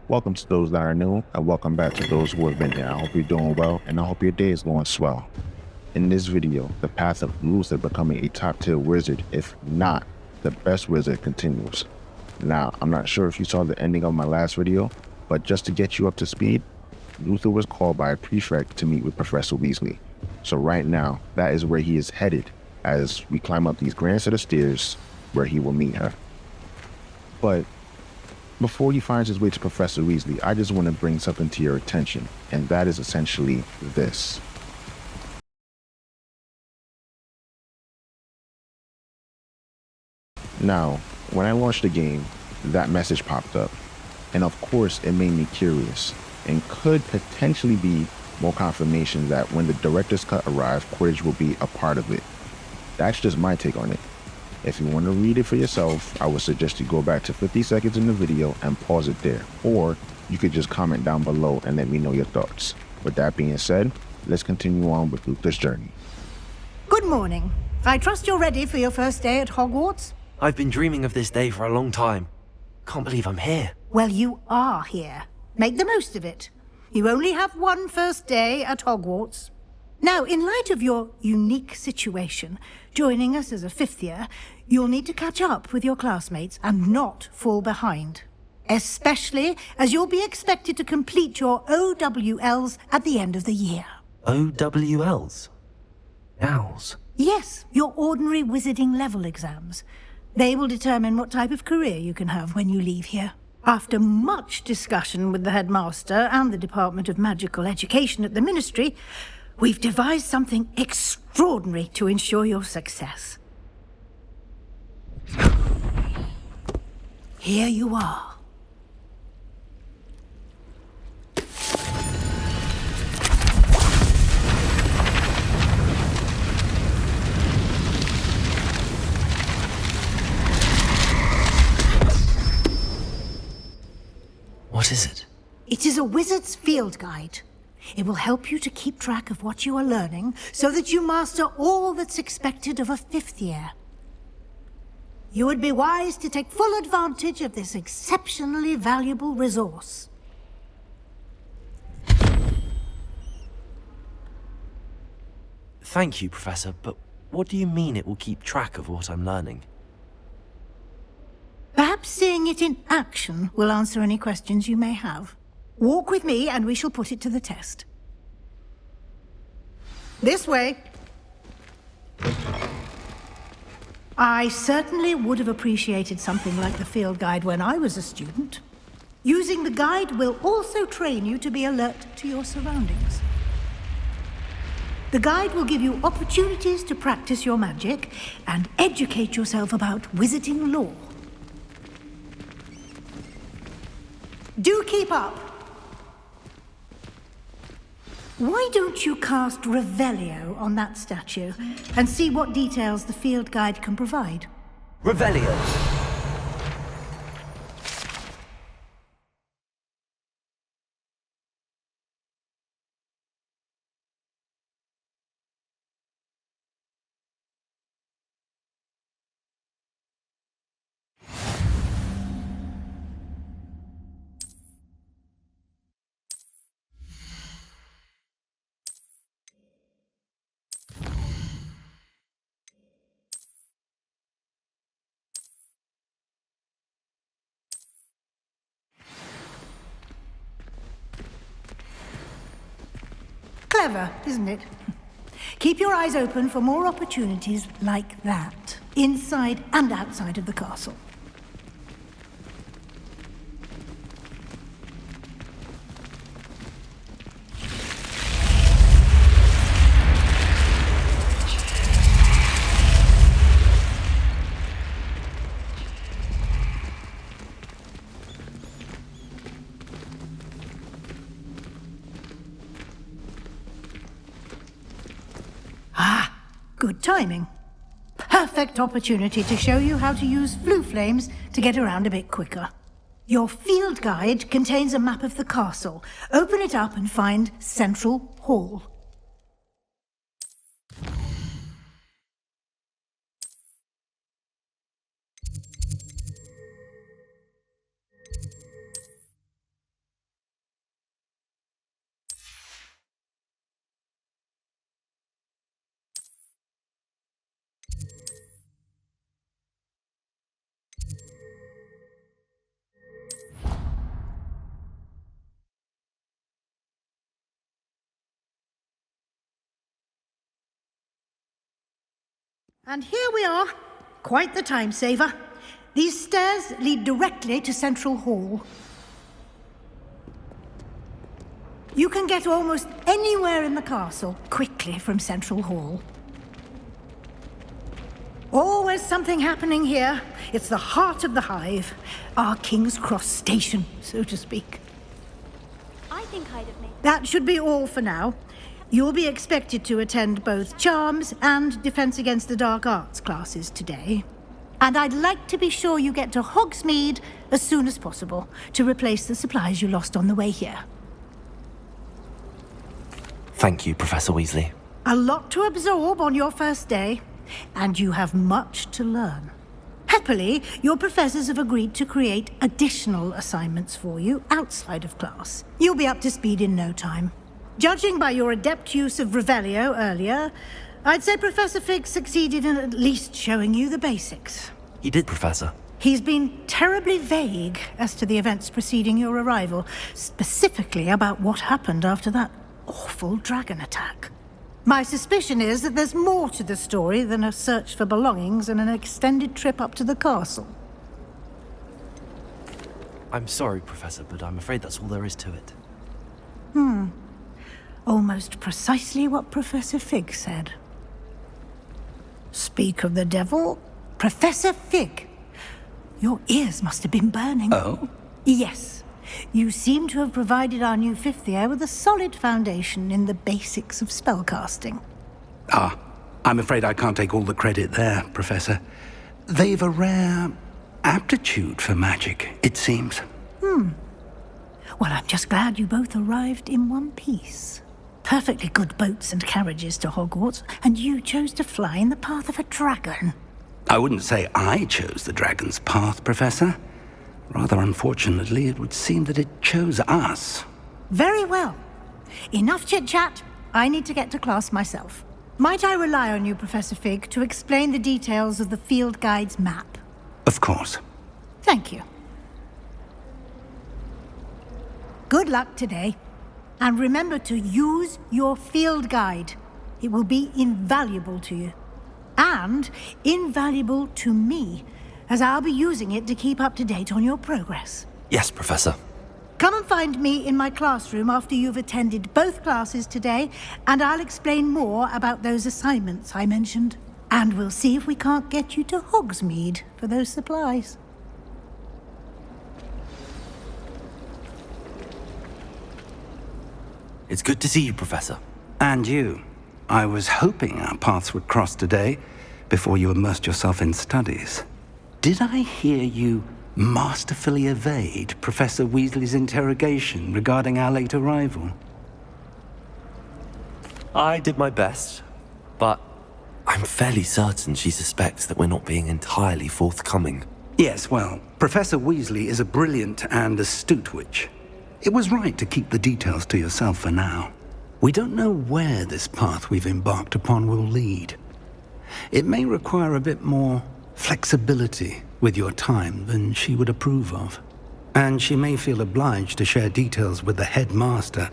Welcome to those that are new, and welcome back to those who have been here. I hope you're doing well, and I hope your day is going swell. In this video, the path of Luther becoming a top-tier wizard, if not the best wizard, continues. Now, I'm not sure if you saw the ending of my last video, but just to get you up to speed, Luther was called by a prefect to meet with Professor Weasley. So right now, that is where he is headed as we climb up these grand set of stairs where he will meet her. But before he finds his way to Professor Weasley, I just want to bring something to your attention, and that is essentially this. Now, when I launched the game, that message popped up, and of course it made me curious, and could potentially be more confirmation that when the director's cut arrives, Quidditch will be a part of it. That's just my take on it. If you want to read it for yourself, I would suggest you go back to 50 seconds in the video and pause it there, or you could just comment down below and let me know your thoughts. With that being said, let's continue on with Luther's journey. Good morning. I trust you're ready for your first day at Hogwarts? I've been dreaming of this day for a long time. Can't believe I'm here. Well, you are here. Make the most of it. You only have one first day at Hogwarts. Now, in light of your unique situation, joining us as a fifth year, you'll need to catch up with your classmates and not fall behind. Especially as you'll be expected to complete your OWLs at the end of the year. OWLs? Owls? Yes, your ordinary wizarding level exams. They will determine what type of career you can have when you leave here. After much discussion with the headmaster and the Department of Magical Education at the Ministry, we've devised something extraordinary to ensure your success. Here you are. What is it? It is a wizard's field guide. It will help you to keep track of what you are learning so that you master all that's expected of a fifth year. You would be wise to take full advantage of this exceptionally valuable resource. Thank you, Professor, but what do you mean it will keep track of what I'm learning? Perhaps seeing it in action will answer any questions you may have. Walk with me and we shall put it to the test. This way. I certainly would have appreciated something like the field guide when I was a student. Using the guide will also train you to be alert to your surroundings. The guide will give you opportunities to practice your magic and educate yourself about wizarding lore. Do keep up. Why don't you cast Revelio on that statue and see what details the field guide can provide? Revelio! Clever, isn't it? Keep your eyes open for more opportunities like that, inside and outside of the castle. Good timing. Perfect opportunity to show you how to use flue flames to get around a bit quicker. Your field guide contains a map of the castle. Open it up and find Central Hall. And here we are. Quite the time saver. These stairs lead directly to Central Hall. You can get almost anywhere in the castle quickly from Central Hall. Always something happening here. It's the heart of the hive. Our King's Cross station, so to speak. I think I'd have made... That should be all for now. You'll be expected to attend both Charms and Defense Against the Dark Arts classes today. And I'd like to be sure you get to Hogsmeade as soon as possible to replace the supplies you lost on the way here. Thank you, Professor Weasley. A lot to absorb on your first day, and you have much to learn. Happily, your professors have agreed to create additional assignments for you outside of class. You'll be up to speed in no time. Judging by your adept use of Revelio earlier, I'd say Professor Fig succeeded in at least showing you the basics. He did, Professor. He's been terribly vague as to the events preceding your arrival, specifically about what happened after that awful dragon attack. My suspicion is that there's more to the story than a search for belongings and an extended trip up to the castle. I'm sorry, Professor, but I'm afraid that's all there is to it. Almost precisely what Professor Fig said. Speak of the devil, Professor Fig. Your ears must have been burning. Oh? Yes. You seem to have provided our new fifth year with a solid foundation in the basics of spellcasting. Ah, I'm afraid I can't take all the credit there, Professor. They've a rare aptitude for magic, it seems. Well, I'm just glad you both arrived in one piece. Perfectly good boats and carriages to Hogwarts, and you chose to fly in the path of a dragon. I wouldn't say I chose the dragon's path, Professor. Rather unfortunately, it would seem that it chose us. Very well. Enough chit-chat. I need to get to class myself. Might I rely on you, Professor Fig, to explain the details of the field guide's map? Of course. Thank you. Good luck today. And remember to use your field guide. It will be invaluable to you. And invaluable to me, as I'll be using it to keep up to date on your progress. Yes, Professor. Come and find me in my classroom after you've attended both classes today, and I'll explain more about those assignments I mentioned. And we'll see if we can't get you to Hogsmeade for those supplies. It's good to see you, Professor. And you. I was hoping our paths would cross today, before you immersed yourself in studies. Did I hear you masterfully evade Professor Weasley's interrogation regarding our late arrival? I did my best, but I'm fairly certain she suspects that we're not being entirely forthcoming. Yes, well, Professor Weasley is a brilliant and astute witch. It was right to keep the details to yourself for now. We don't know where this path we've embarked upon will lead. It may require a bit more flexibility with your time than she would approve of. And she may feel obliged to share details with the headmaster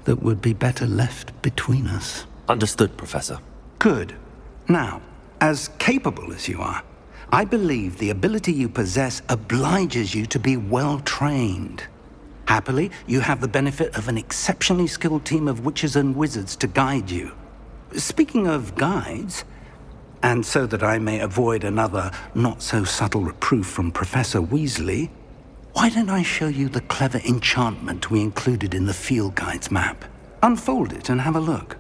that would be better left between us. Understood, Professor. Good. Now, as capable as you are, I believe the ability you possess obliges you to be well trained. Happily, you have the benefit of an exceptionally skilled team of witches and wizards to guide you. Speaking of guides, and so that I may avoid another not-so-subtle reproof from Professor Weasley, why don't I show you the clever enchantment we included in the field guide's map? Unfold it and have a look.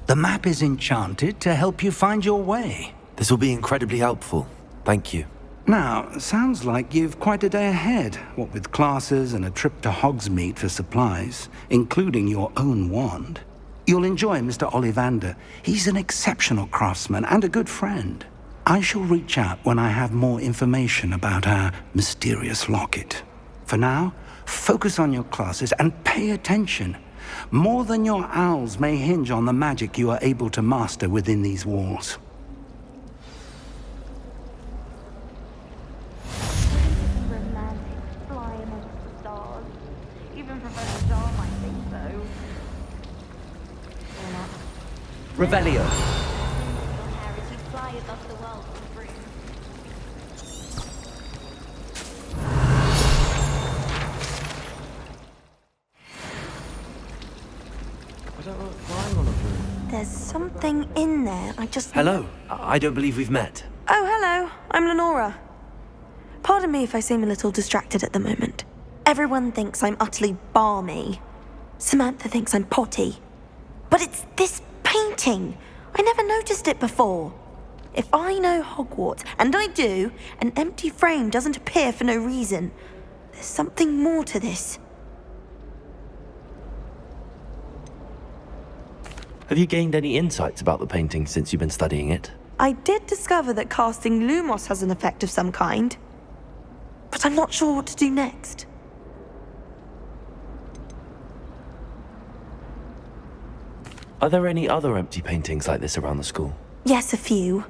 The map is enchanted to help you find your way. This will be incredibly helpful. Thank you. Now, sounds like you've quite a day ahead, what with classes and a trip to Hogsmeade for supplies, including your own wand. You'll enjoy Mr. Ollivander. He's an exceptional craftsman and a good friend. I shall reach out when I have more information about our mysterious locket. For now, Focus on your classes and pay attention. More than your owls may hinge on the magic you are able to master within these walls. Romantic, fly amongst the stars. Even Professor Jar might think so. Or not. Revelio. Your hair as you fly above the world on the broom. I don't like flying on a broom. There's something in there. Hello. I don't believe we've met. Oh, hello. I'm Lenora. Pardon me if I seem a little distracted at the moment. Everyone thinks I'm utterly balmy. Samantha thinks I'm potty. But it's this painting. I never noticed it before. If I know Hogwarts, and I do, an empty frame doesn't appear for no reason. There's something more to this. Have you gained any insights about the painting since you've been studying it? I did discover that casting Lumos has an effect of some kind. But I'm not sure what to do next. Are there any other empty paintings like this around the school? Yes, a few.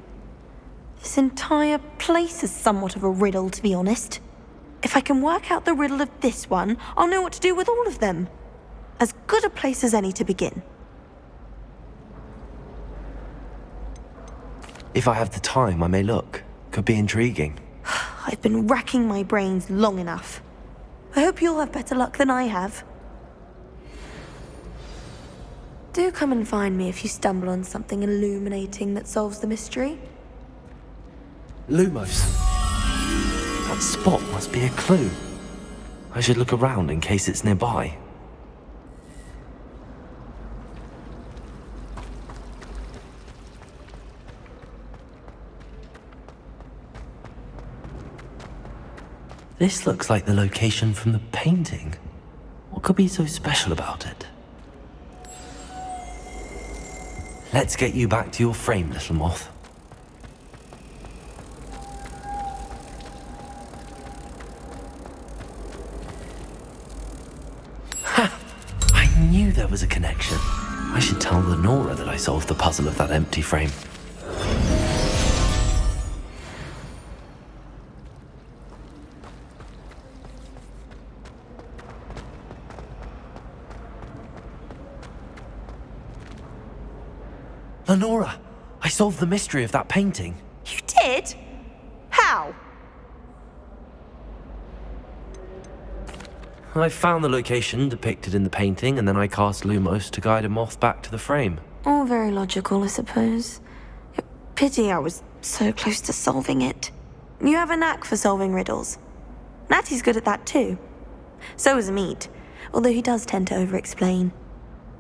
This entire place is somewhat of a riddle, to be honest. If I can work out the riddle of this one, I'll know what to do with all of them. As good a place as any to begin. If I have the time, I may look. Could be intriguing. I've been racking my brains long enough. I hope you'll have better luck than I have. Do come and find me if you stumble on something illuminating that solves the mystery. Lumos. That spot must be a clue. I should look around in case it's nearby. This looks like the location from the painting. What could be so special about it? Let's get you back to your frame, little moth. Ha! I knew there was a connection. I should tell Lenora that I solved the puzzle of that empty frame. Lenora, I solved the mystery of that painting. You did? How? I found the location depicted in the painting, and then I cast Lumos to guide a moth back to the frame. All very logical, I suppose. Pity I was so close to solving it. You have a knack for solving riddles. Natty's good at that too. So is Mead, although he does tend to over-explain.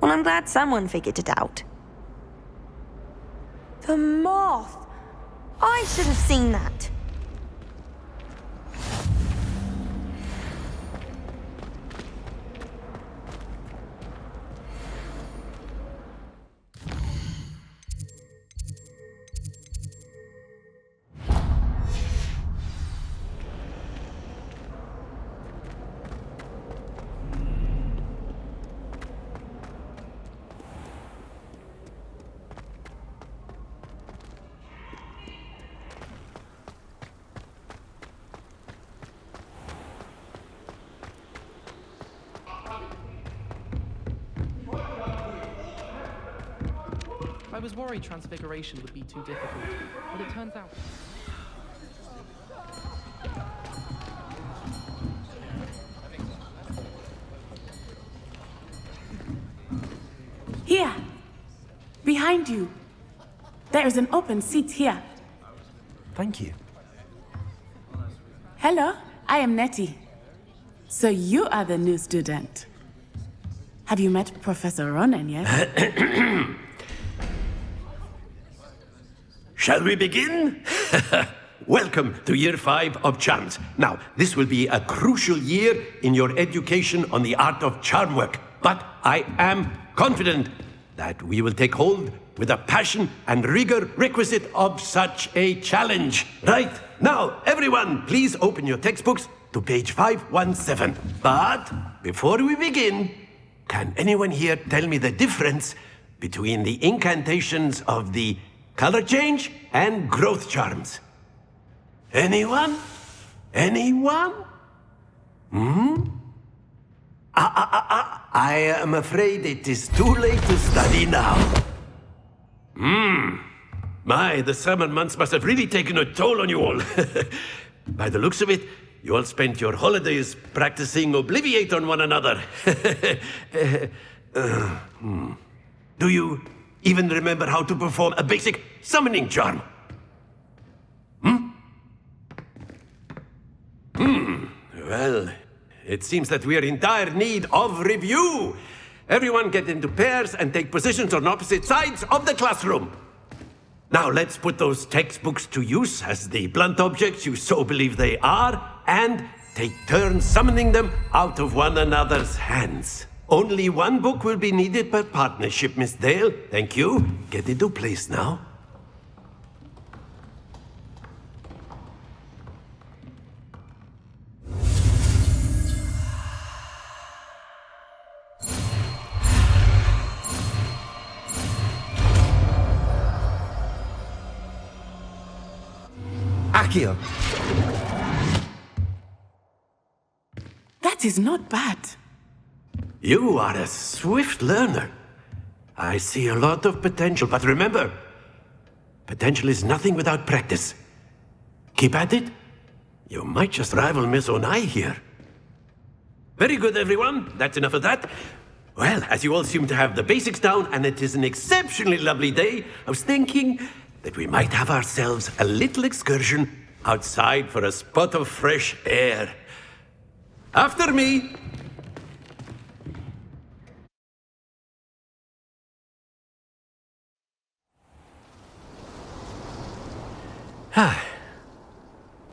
Well, I'm glad someone figured it out. The moth! I should have seen that. I was worried transfiguration would be too difficult, but it turns out... Here! Behind you! There is an open seat here. Thank you. Hello, I am Nettie. So you are the new student. Have you met Professor Ronan yet? Shall we begin? Welcome to Year 5 of Charms. Now, this will be a crucial year in your education on the art of charm work. But I am confident that we will take hold with the passion and rigor requisite of such a challenge. Right, now, everyone, please open your textbooks to page 517. But before we begin, can anyone here tell me the difference between the incantations of the color change and growth charms? Anyone? Anyone? I am afraid it is too late to study now. My, the summer months must have really taken a toll on you all. By the looks of it, you all spent your holidays practicing Obliviate on one another. Do you even remember how to perform a basic summoning charm? Well, it seems that we are in dire need of review. Everyone get into pairs and take positions on opposite sides of the classroom. Now let's put those textbooks to use as the blunt objects you so believe they are, and take turns summoning them out of one another's hands. Only one book will be needed per partnership, Miss Dale. Thank you. Get into place now. Accio. That is not bad. You are a swift learner. I see a lot of potential, but remember, potential is nothing without practice. Keep at it. You might just rival Miss Onai here. Very good, everyone. That's enough of that. Well, as you all seem to have the basics down, and it is an exceptionally lovely day, I was thinking that we might have ourselves a little excursion outside for a spot of fresh air. After me.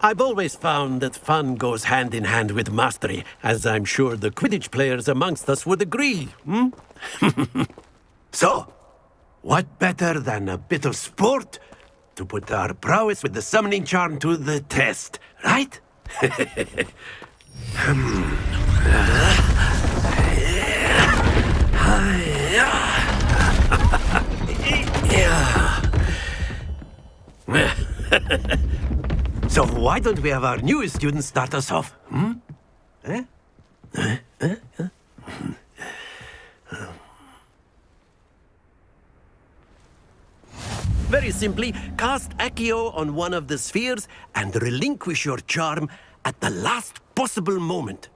I've always found that fun goes hand in hand with mastery, as I'm sure the Quidditch players amongst us would agree. So, what better than a bit of sport to put our prowess with the summoning charm to the test, right? So why don't we have our newest student start us off? Very simply, cast Accio on one of the spheres and relinquish your charm at the last possible moment.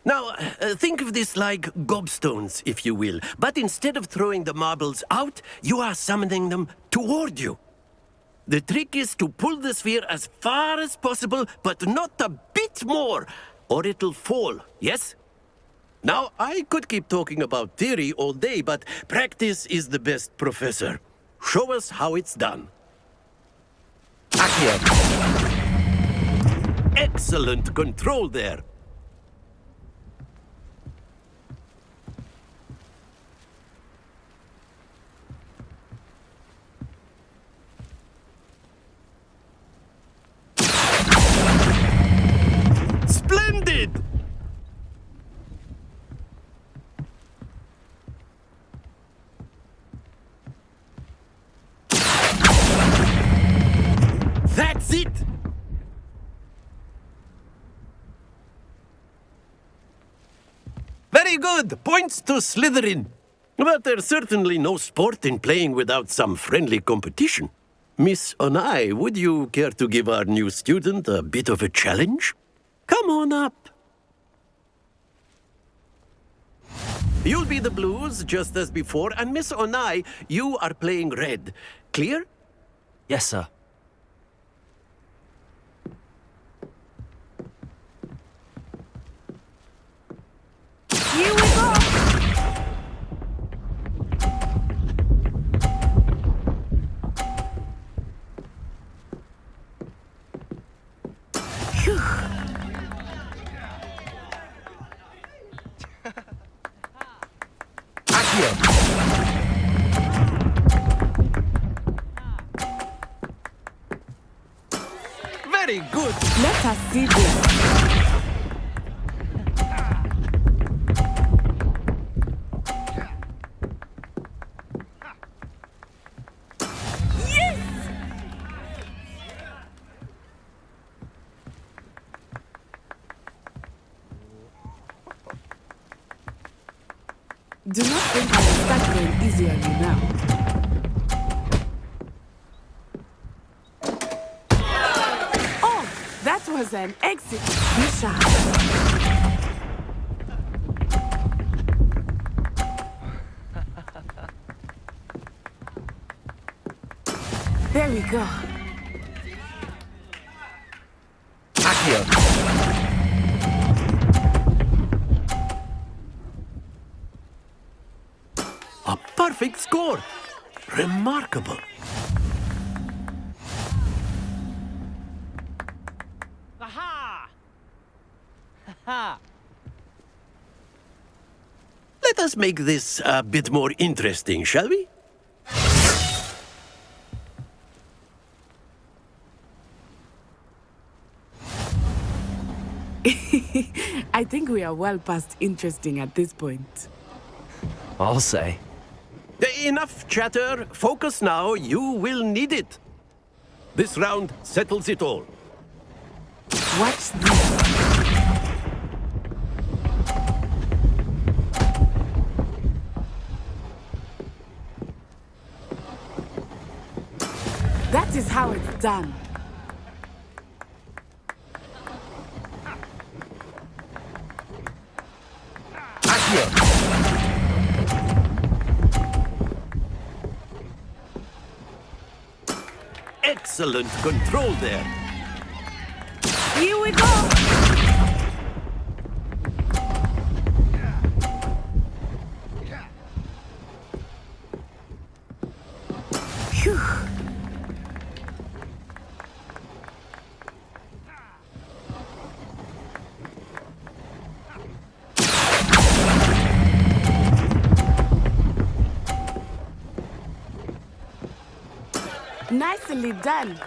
Now, think of this like gobstones, if you will, but instead of throwing the marbles out, you are summoning them toward you. The trick is to pull the sphere as far as possible, but not a bit more, or it'll fall, yes? Now, I could keep talking about theory all day, but practice is the best professor. Show us how it's done. Accio. Excellent control there. Splendid! That's it! Very good! Points to Slytherin. But there's certainly no sport in playing without some friendly competition. Miss Onai, would you care to give our new student a bit of a challenge? Come on up. You'll be the blues, just as before, and Miss Onai, you are playing red. Clear? Yes, sir. Here we go! Very good. Let us see this. Do not think I will start going easy on you now. Oh, that was an exit. Be sharp. There we go. Accio. A perfect score. Remarkable. Aha! Ha! Let us make this a bit more interesting, shall we? I think we are well past interesting at this point. I'll say. Enough chatter. Focus now. You will need it. This round settles it all. Watch this. That is how it's done. Excellent control there. Here we go. Phew. Nicely done.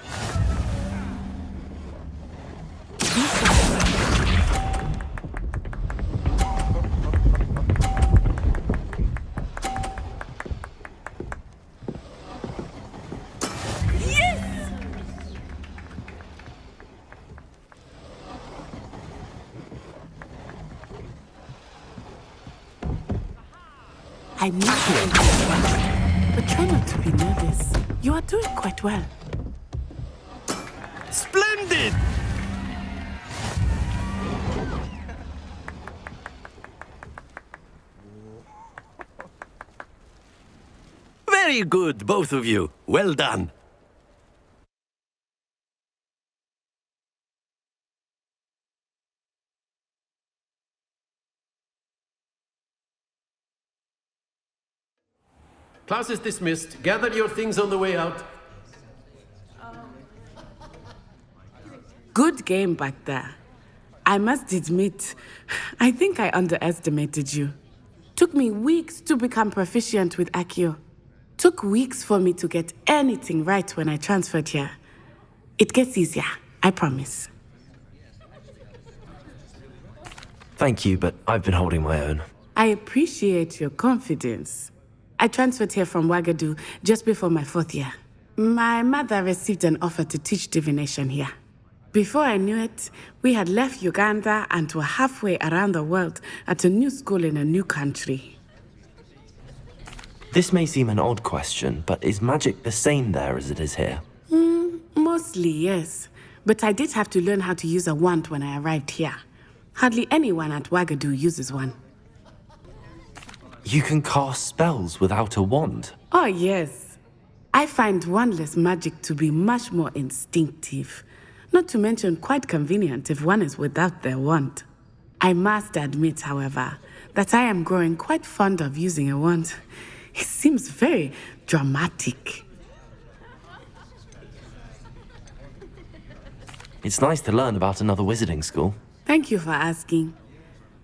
I'm not going to try, but try not to be nervous. You are doing quite well. Splendid! Very good, both of you. Well done. Class is dismissed. Gather your things on the way out. Good game back there. I must admit, I think I underestimated you. Took me weeks to become proficient with Accio. Took weeks for me to get anything right when I transferred here. It gets easier, I promise. Thank you, but I've been holding my own. I appreciate your confidence. I transferred here from Ouagadougou just before my 4th year. My mother received an offer to teach divination here. Before I knew it, we had left Uganda and were halfway around the world at a new school in a new country. This may seem an odd question, but is magic the same there as it is here? Mostly, yes. But I did have to learn how to use a wand when I arrived here. Hardly anyone at Ouagadougou uses one. You can cast spells without a wand? Oh, yes. I find wandless magic to be much more instinctive. Not to mention quite convenient if one is without their wand. I must admit, however, that I am growing quite fond of using a wand. It seems very dramatic. It's nice to learn about another wizarding school. Thank you for asking.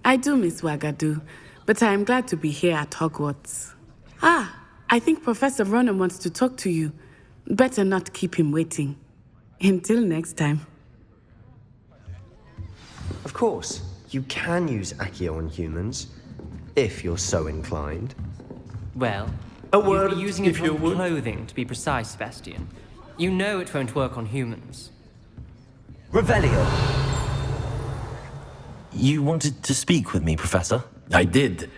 I do miss Ouagadougou, but I am glad to be here at Hogwarts. I think Professor Ronan wants to talk to you. Better not keep him waiting. Until next time. Of course, you can use Accio on humans, if you're so inclined. Well, A you'd word, be using if it you on would. clothing, to be precise, Sebastian. You know it won't work on humans. Revelio! You wanted to speak with me, Professor? I did.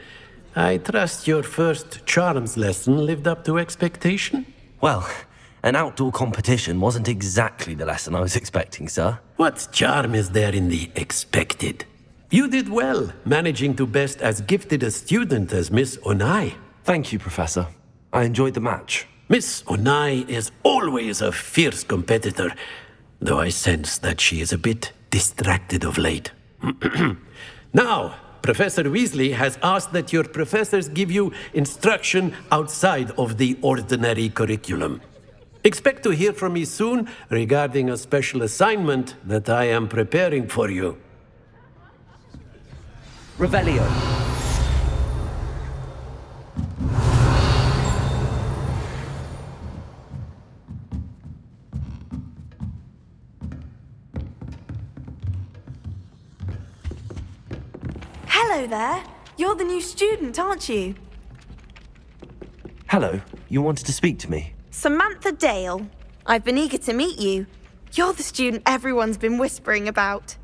I trust your first charms lesson lived up to expectation? Well, an outdoor competition wasn't exactly the lesson I was expecting, sir. What charm is there in the expected? You did well, managing to best as gifted a student as Miss Onai. Thank you, Professor. I enjoyed the match. Miss Onai is always a fierce competitor, though I sense that she is a bit distracted of late. Now, Professor Weasley has asked that your professors give you instruction outside of the ordinary curriculum. Expect to hear from me soon regarding a special assignment that I am preparing for you. Revelio. Hello there. You're the new student, aren't you? Hello, you wanted to speak to me? Samantha Dale. I've been eager to meet you. You're the student everyone's been whispering about.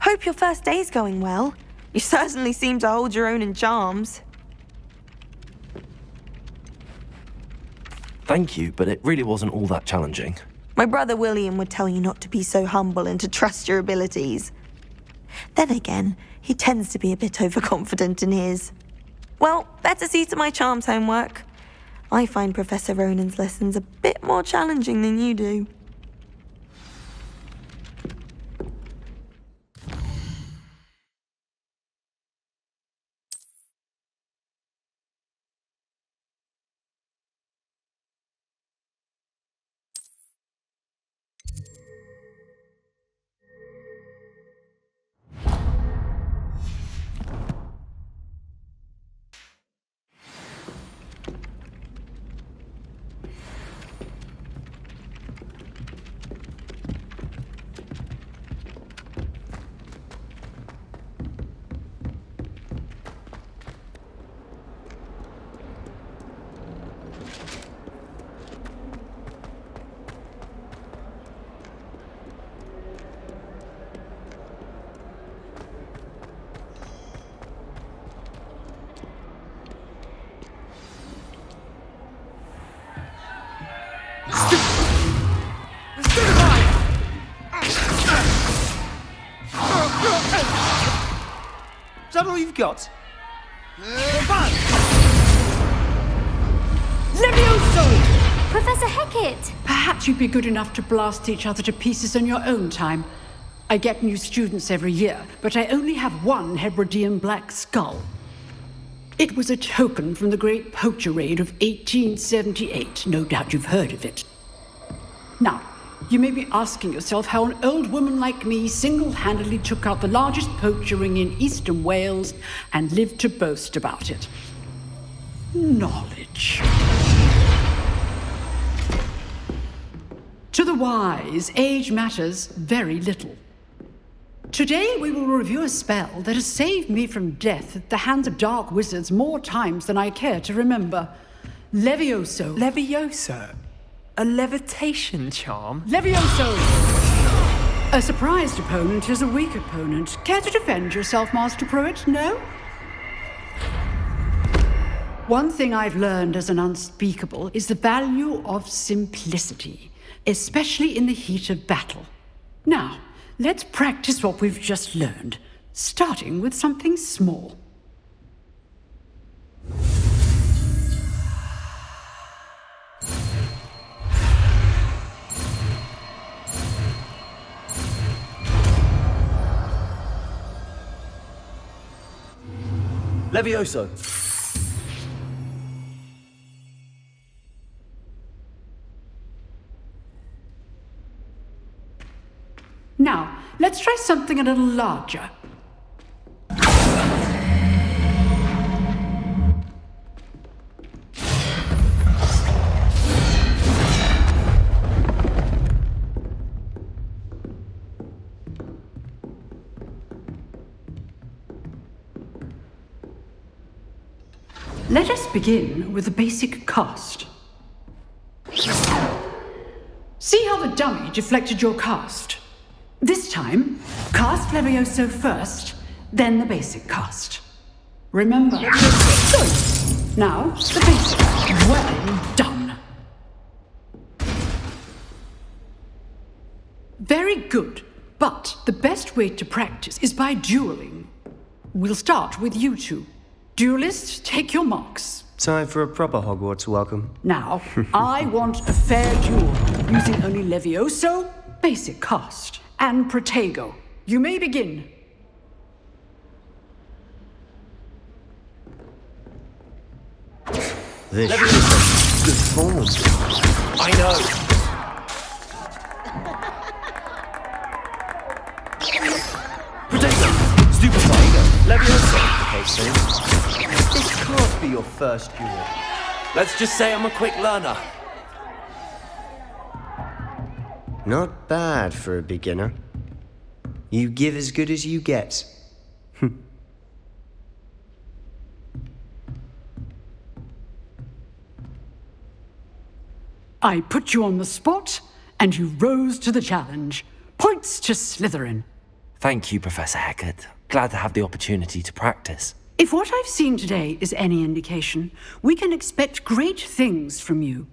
Hope your first day's going well. You certainly seem to hold your own in charms. Thank you, but it really wasn't all that challenging. My brother William would tell you not to be so humble and to trust your abilities. Then again, he tends to be a bit overconfident in his. Well, better see to my charms homework. I find Professor Ronan's lessons a bit more challenging than you do. Is that all you've got? Levioso! Professor Hecat! Perhaps you'd be good enough to blast each other to pieces in your own time. I get new students every year, but I only have one Hebridean black skull. It was a token from the Great Poacher Raid of 1878. No doubt you've heard of it. Now, you may be asking yourself how an old woman like me single-handedly took out the largest poacher ring in eastern Wales and lived to boast about it. Knowledge. To the wise, age matters very little. Today we will review a spell that has saved me from death at the hands of dark wizards more times than I care to remember. Levioso. Levioso? A levitation charm? Levioso! A surprised opponent is a weak opponent. Care to defend yourself, Master Pruitt? No? One thing I've learned as an unspeakable is the value of simplicity, especially in the heat of battle. Now, let's practice what we've just learned, starting with something small. Levioso! Now, let's try something a little larger. Let us begin with the basic cast. See how the dummy deflected your cast? This time, cast Levioso first, then the basic cast. Remember. Good. Now, the basics. Well done. Very good. But the best way to practice is by dueling. We'll start with you two. Duelists, take your marks. Time for a proper Hogwarts welcome. Now, I want a fair duel, using only Levioso, basic cast, and Protego. You may begin. This is good form. I know. Protego! Stupefy! Levioso! Okay, so this can't be your first duel. Let's just say I'm a quick learner. Not bad for a beginner. You give as good as you get. I put you on the spot, and you rose to the challenge. Points to Slytherin. Thank you, Professor Hecat. Glad to have the opportunity to practice. If what I've seen today is any indication, we can expect great things from you.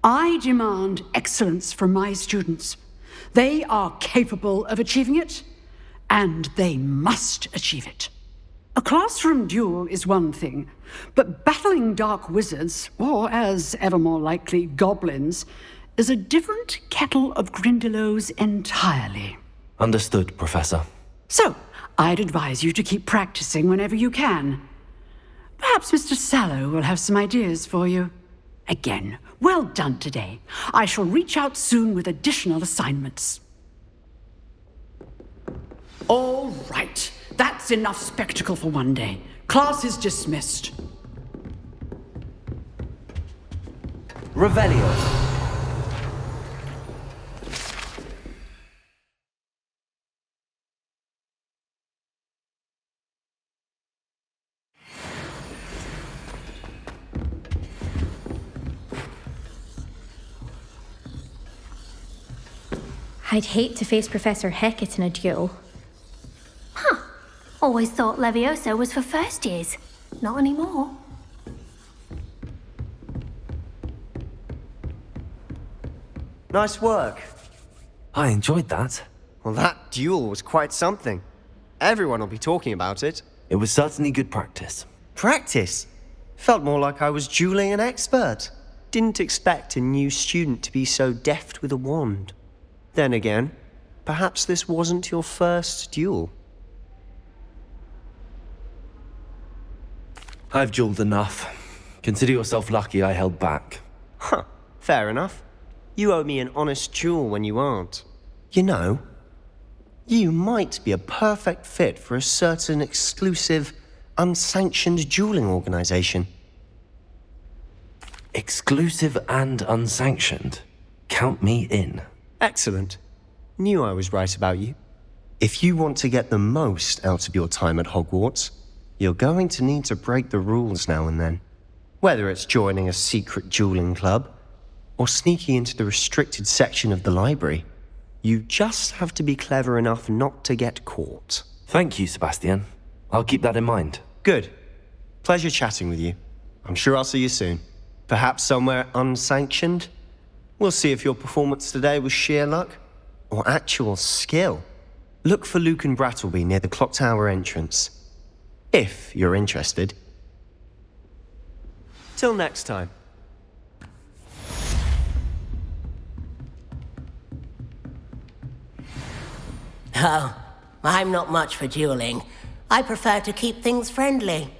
I demand excellence from my students. They are capable of achieving it, and they must achieve it. A classroom duel is one thing, but battling dark wizards, or as ever more likely, goblins, is a different kettle of Grindylows entirely. Understood, Professor. So, I'd advise you to keep practicing whenever you can. Perhaps Mr. Sallow will have some ideas for you. Again, well done today. I shall reach out soon with additional assignments. All right. That's enough spectacle for one day. Class is dismissed. Revelio. I'd hate to face Professor Hecat in a duel. Huh. Always thought Levioso was for first years. Not anymore. Nice work. I enjoyed that. Well, that duel was quite something. Everyone will be talking about it. It was certainly good practice. Practice? Felt more like I was dueling an expert. Didn't expect a new student to be so deft with a wand. Then again, perhaps this wasn't your first duel. I've dueled enough. Consider yourself lucky I held back. Huh, fair enough. You owe me an honest duel when you aren't. You know, you might be a perfect fit for a certain exclusive, unsanctioned dueling organization. Exclusive and unsanctioned? Count me in. Excellent. Knew I was right about you. If you want to get the most out of your time at Hogwarts, you're going to need to break the rules now and then. Whether it's joining a secret dueling club, or sneaking into the restricted section of the library, you just have to be clever enough not to get caught. Thank you, Sebastian. I'll keep that in mind. Good. Pleasure chatting with you. I'm sure I'll see you soon. Perhaps somewhere unsanctioned? We'll see if your performance today was sheer luck or actual skill. Look for Luke and Brattleby near the clock tower entrance. If you're interested. Till next time. Oh, I'm not much for dueling. I prefer to keep things friendly.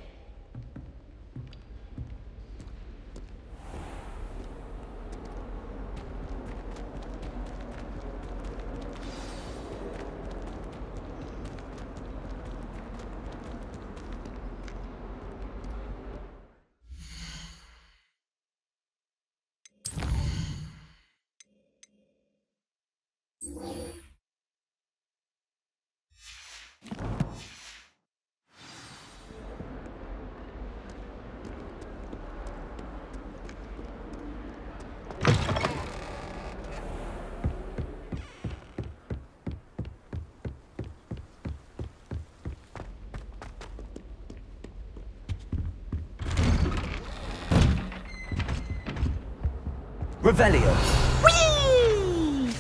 Revelio. Whee!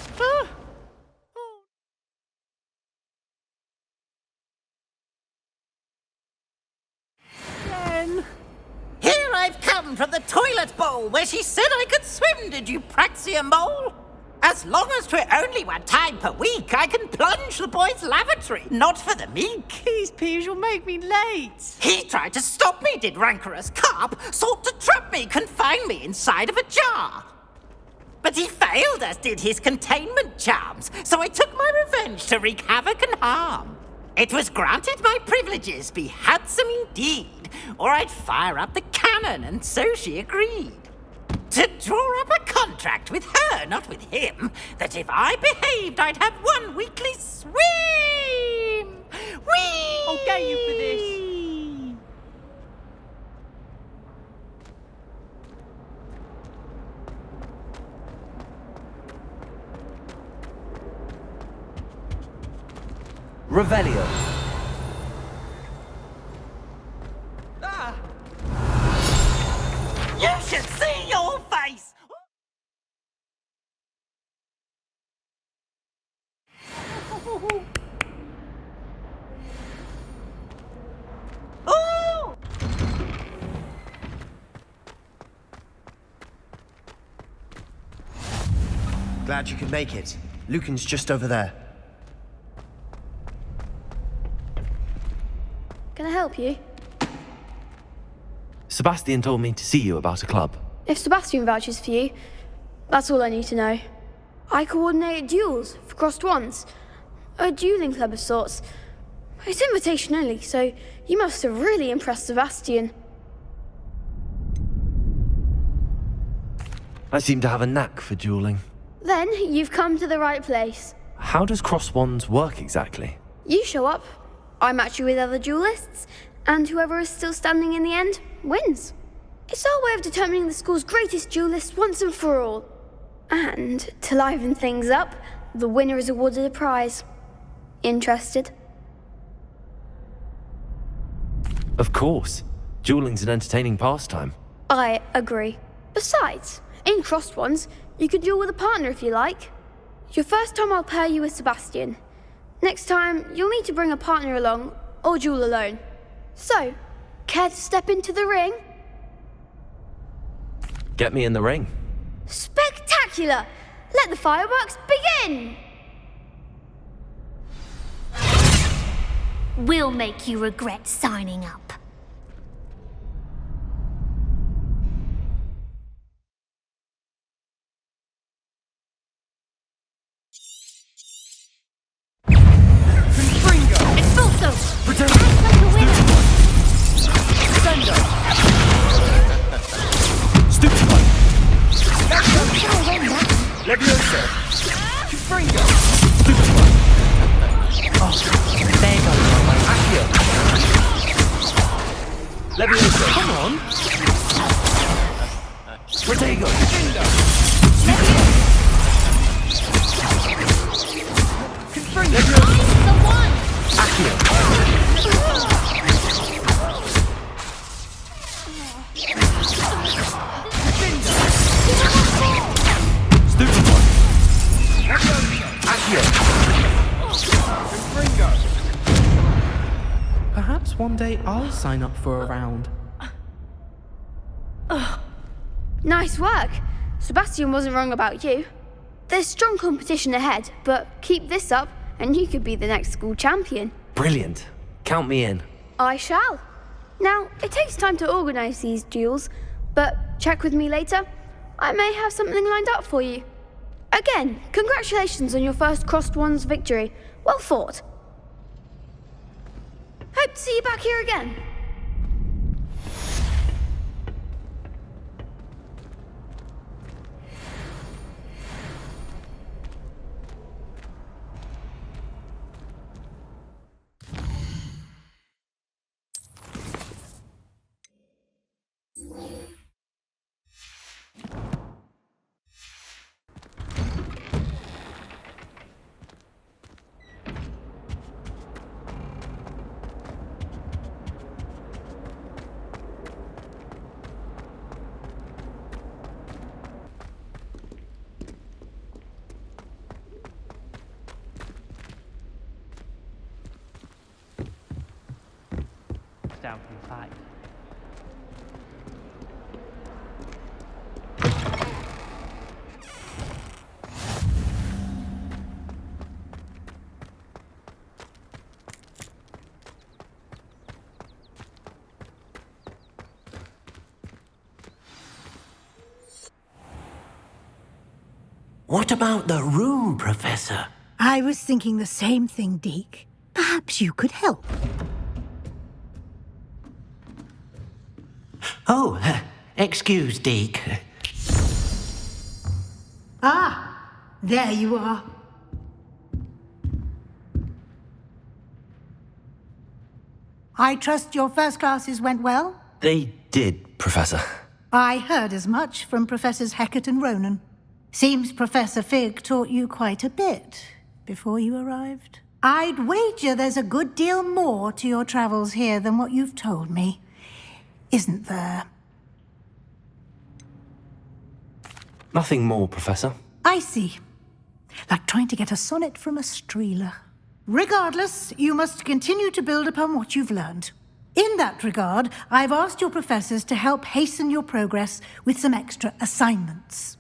Here I've come from the toilet bowl where she said I could swim, did you praxia mole? As long as 'twere only 1 time per week, I can plunge the boys' lavatory, not for the meek. Please, Peeves, you'll make me late. He tried to stop me, did rancorous carp, sought to trap me, confine me inside of a jar. But he failed, as did his containment charms, so I took my revenge to wreak havoc and harm. It was granted my privileges be handsome indeed, or I'd fire up the cannon, and so she agreed. To draw up a contract with her, not with him, that if I behaved, I'd have 1 weekly swim! Whee! I'll get you for this. Revelio. You should see your face! Ooh! Glad you could make it. Lucan's just over there. Can I help you? Sebastian told me to see you about a club. If Sebastian vouches for you, that's all I need to know. I coordinate duels for crossed wands. A dueling club of sorts. It's invitation only, so you must have really impressed Sebastian. I seem to have a knack for dueling. Then you've come to the right place. How does cross wands work exactly? You show up, I match you with other duelists, and whoever is still standing in the end wins. It's our way of determining the school's greatest duelist once and for all. And to liven things up, the winner is awarded a prize. Interested? Of course. Dueling's an entertaining pastime. I agree. Besides, in crossed ones, you could duel with a partner if you like. Your first time I'll pair you with Sebastian. Next time, you'll need to bring a partner along, or duel alone. So, care to step into the ring? Get me in the ring. Spectacular! Let the fireworks begin! We'll make you regret signing up. Expulso! Sendo! Stupid one! Levioso! Confringo! Stupid one! Oh, there you go, Accio! Levioso! Come on! Protego! Confringo! Levioso! Accio! Stupid one! Accio! Perhaps one day I'll sign up for a round. Nice work. Sebastian wasn't wrong about you. There's strong competition ahead, but keep this up and you could be the next school champion. Brilliant. Count me in. I shall. Now, it takes time to organise these duels, but check with me later. I may have something lined up for you. Again, congratulations on your first crossed wands victory. Well fought. Hope to see you back here again. sound inside. What about the room, Professor? I was thinking the same thing, Deke. Perhaps you could help. Oh, excuse, Deke. Ah, there you are. I trust your first classes went well? They did, Professor. I heard as much from Professors Hecat and Ronan. Seems Professor Fig taught you quite a bit before you arrived. I'd wager there's a good deal more to your travels here than what you've told me. Isn't there? Nothing more, Professor. I see. Like trying to get a sonnet from a streeler. Regardless, you must continue to build upon what you've learned. In that regard, I've asked your professors to help hasten your progress with some extra assignments.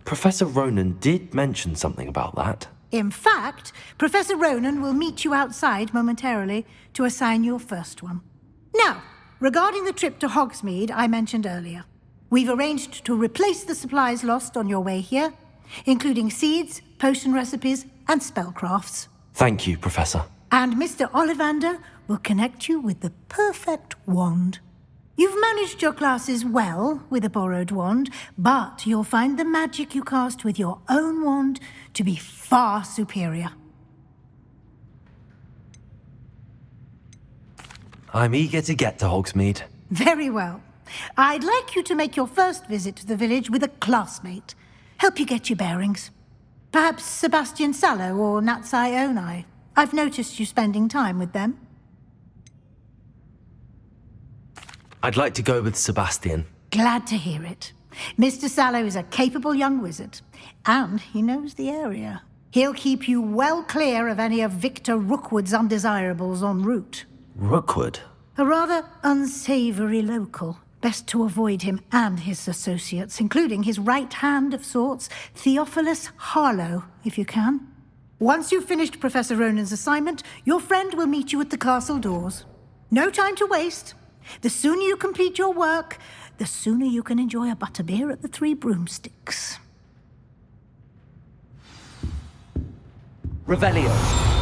Professor Ronan did mention something about that. In fact, Professor Ronan will meet you outside momentarily to assign your first one. Now, regarding the trip to Hogsmeade I mentioned earlier, we've arranged to replace the supplies lost on your way here, including seeds, potion recipes, and spellcrafts. Thank you, Professor. And Mr. Ollivander will connect you with the perfect wand. You've managed your classes well with a borrowed wand, but you'll find the magic you cast with your own wand to be far superior. I'm eager to get to Hogsmeade. Very well. I'd like you to make your first visit to the village with a classmate. Help you get your bearings. Perhaps Sebastian Sallow or Natsai Onai. I've noticed you spending time with them. I'd like to go with Sebastian. Glad to hear it. Mr. Sallow is a capable young wizard, and he knows the area. He'll keep you well clear of any of Victor Rookwood's undesirables en route. Rookwood? A rather unsavory local. Best to avoid him and his associates, including his right hand of sorts, Theophilus Harlow, if you can. Once you've finished Professor Ronan's assignment, your friend will meet you at the castle doors. No time to waste. The sooner you complete your work, the sooner you can enjoy a butterbeer at the Three Broomsticks. Revelio.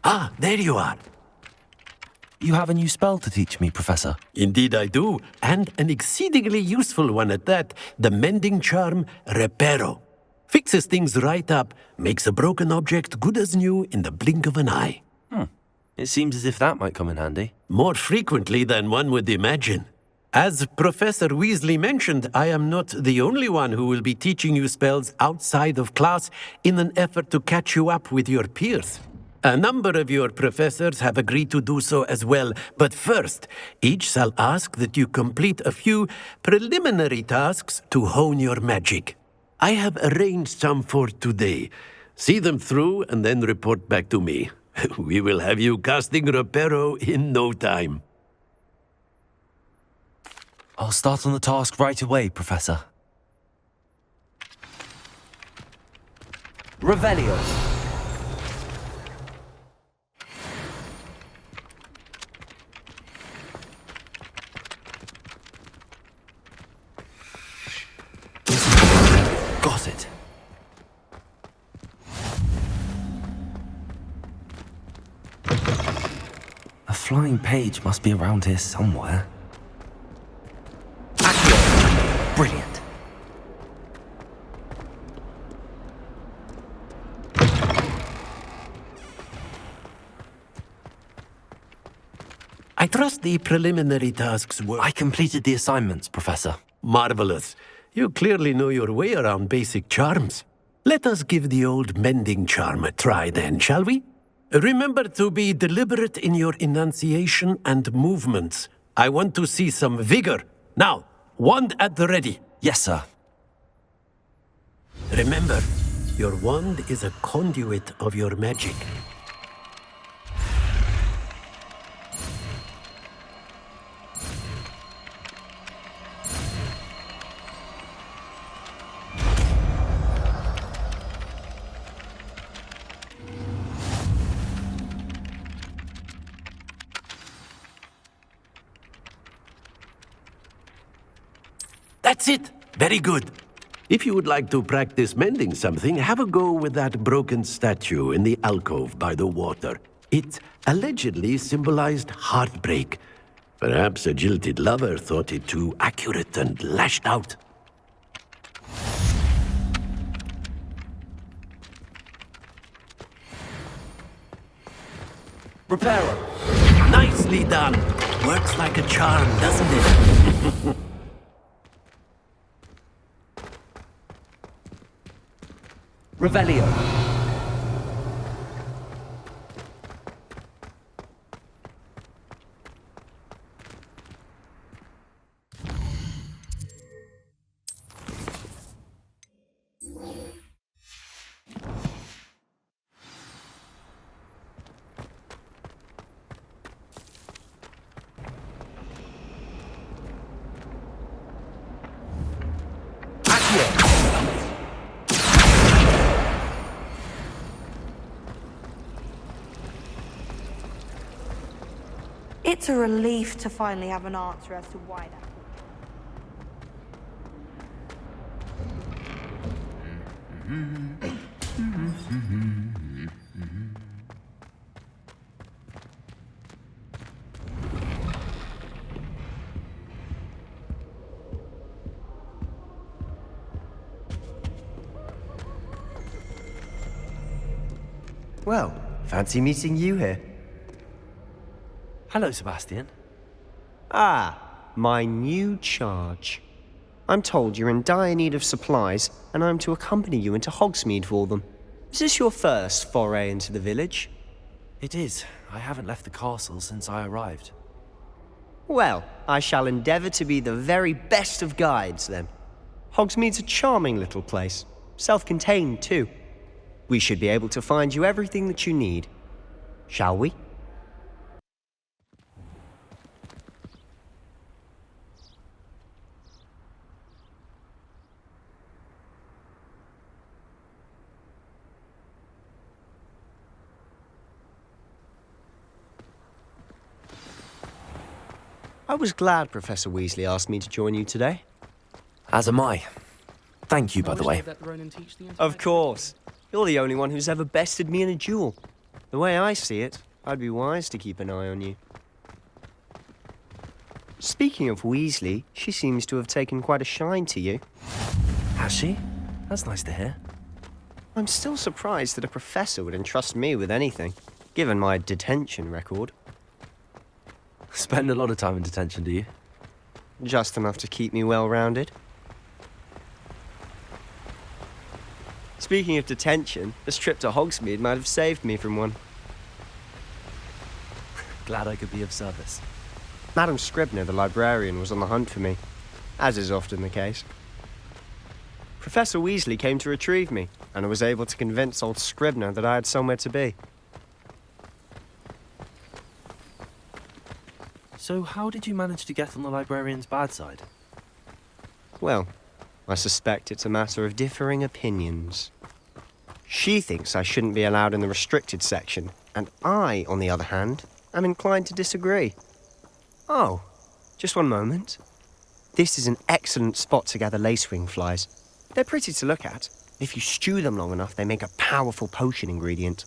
Ah, there you are. You have a new spell to teach me, Professor. Indeed I do, and an exceedingly useful one at that, the mending charm Reparo. Fixes things right up, makes a broken object good as new in the blink of an eye. It seems as if that might come in handy. More frequently than one would imagine. As Professor Weasley mentioned, I am not the only one who will be teaching you spells outside of class in an effort to catch you up with your peers. A number of your professors have agreed to do so as well, but first, each shall ask that you complete a few preliminary tasks to hone your magic. I have arranged some for today. See them through and then report back to me. We will have you casting Reparo in no time. I'll start on the task right away, Professor. Revelio. Got it. A flying page must be around here somewhere. Accio! Brilliant. I trust the preliminary tasks were... I completed the assignments, Professor. Marvelous. You clearly know your way around basic charms. Let us give the old mending charm a try then, shall we? Remember to be deliberate in your enunciation and movements. I want to see some vigor. Now, wand at the ready. Yes, sir. Remember, your wand is a conduit of your magic. That's it! Very good. If you would like to practice mending something, have a go with that broken statue in the alcove by the water. It allegedly symbolized heartbreak. Perhaps a jilted lover thought it too accurate and lashed out. Reparo! Nicely done! Works like a charm, doesn't it? Revelio. It's a relief to finally have an answer as to why that. Well, fancy meeting you here. Hello, Sebastian. Ah, my new charge. I'm told you're in dire need of supplies, and I'm to accompany you into Hogsmeade for them. Is this your first foray into the village? It is. I haven't left the castle since I arrived. Well, I shall endeavour to be the very best of guides, then. Hogsmeade's a charming little place. Self-contained, too. We should be able to find you everything that you need. Shall we? I was glad Professor Weasley asked me to join you today. As am I. Thank you, by the way. Of course. You're the only one who's ever bested me in a duel. The way I see it, I'd be wise to keep an eye on you. Speaking of Weasley, she seems to have taken quite a shine to you. Has she? That's nice to hear. I'm still surprised that a professor would entrust me with anything, given my detention record. Spend a lot of time in detention, do you? Just enough to keep me well-rounded. Speaking of detention, this trip to Hogsmeade might have saved me from one. Glad I could be of service. Madam Scribner, the librarian, was on the hunt for me, as is often the case. Professor Weasley came to retrieve me, and I was able to convince old Scribner that I had somewhere to be. So how did you manage to get on the librarian's bad side? Well, I suspect it's a matter of differing opinions. She thinks I shouldn't be allowed in the restricted section, and I, on the other hand, am inclined to disagree. Oh, just one moment. This is an excellent spot to gather lacewing flies. They're pretty to look at. If you stew them long enough, they make a powerful potion ingredient.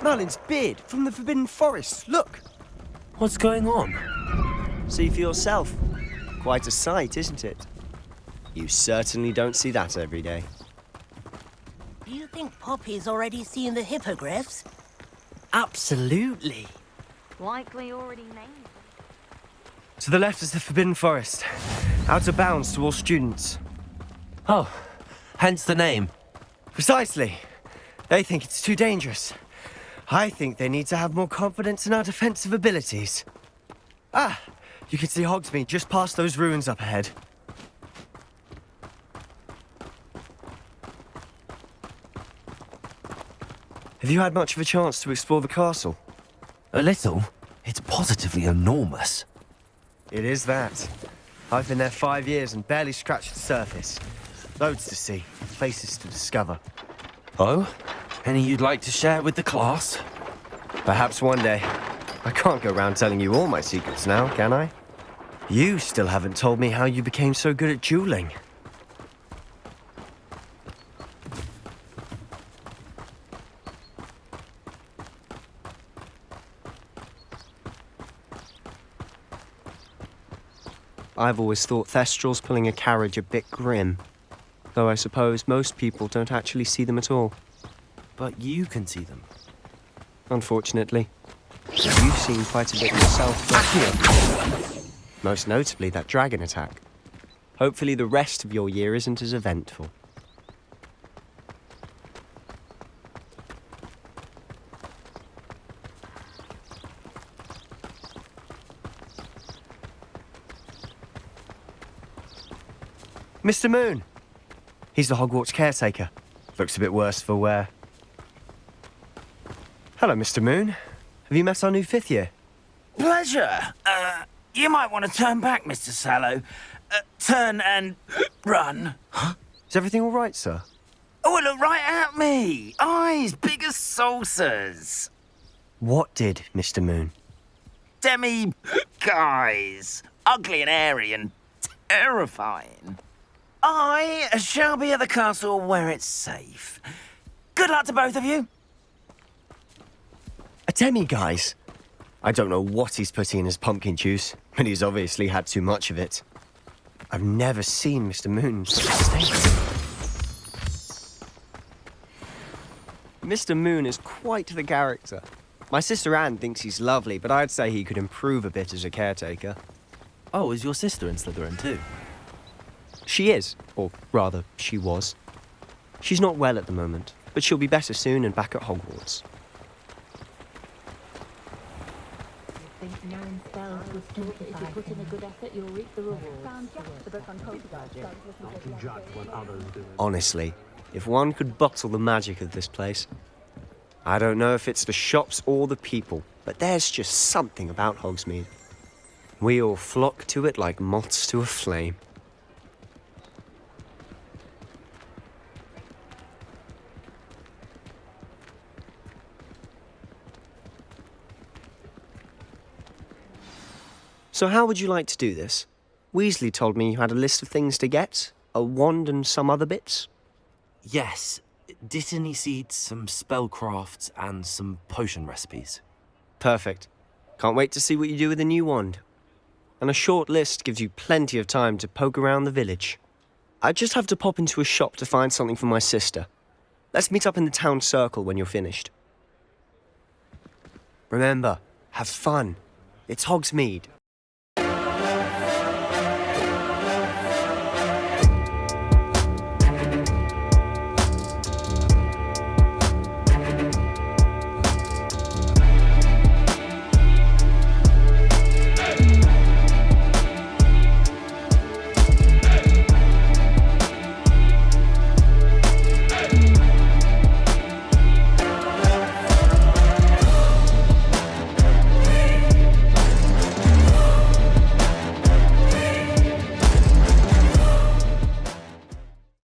Merlin's beard from the Forbidden Forest. Look! What's going on? See for yourself. Quite a sight, isn't it? You certainly don't see that every day. Do you think Poppy's already seen the hippogriffs? Absolutely. Likely already named. To the left is the Forbidden Forest. Out of bounds to all students. Oh, hence the name. Precisely. They think it's too dangerous. I think they need to have more confidence in our defensive abilities. Ah, you can see Hogsmeade just past those ruins up ahead. Have you had much of a chance to explore the castle? A little. It's positively enormous. It is that. I've been there 5 years and barely scratched the surface. Loads to see, places to discover. Oh? Any you'd like to share with the class? Perhaps one day. I can't go around telling you all my secrets now, can I? You still haven't told me how you became so good at dueling. I've always thought Thestrals pulling a carriage a bit grim. Though I suppose most people don't actually see them at all. But you can see them. Unfortunately. You've seen quite a bit yourself. Accio! Most notably that dragon attack. Hopefully the rest of your year isn't as eventful. Mr. Moon! He's the Hogwarts caretaker. Looks a bit worse for wear. Hello, Mr. Moon. Have you met our new 5th year? Pleasure. You might want to turn back, Mr. Sallow. Turn and run. Huh? Is everything all right, sir? Oh, look right at me. Eyes big as saucers. What did, Mr. Moon? Guys. Ugly and airy and terrifying. I shall be at the castle where it's safe. Good luck to both of you. A demi-guise? I don't know what he's putting in his pumpkin juice, but he's obviously had too much of it. I've never seen Mr. Moon in such a state. Mr. Moon is quite the character. My sister Anne thinks he's lovely, but I'd say he could improve a bit as a caretaker. Oh, is your sister in Slytherin too? She is, or rather, she was. She's not well at the moment, but she'll be better soon and back at Hogwarts. Honestly, if one could bottle the magic of this place. I don't know if it's the shops or the people, but there's just something about Hogsmeade. We all flock to it like moths to a flame. So how would you like to do this? Weasley told me you had a list of things to get, a wand and some other bits. Yes. Dittany seeds, some spellcrafts, and some potion recipes. Perfect. Can't wait to see what you do with the new wand. And a short list gives you plenty of time to poke around the village. I just have to pop into a shop to find something for my sister. Let's meet up in the town circle when you're finished. Remember, have fun. It's Hogsmeade.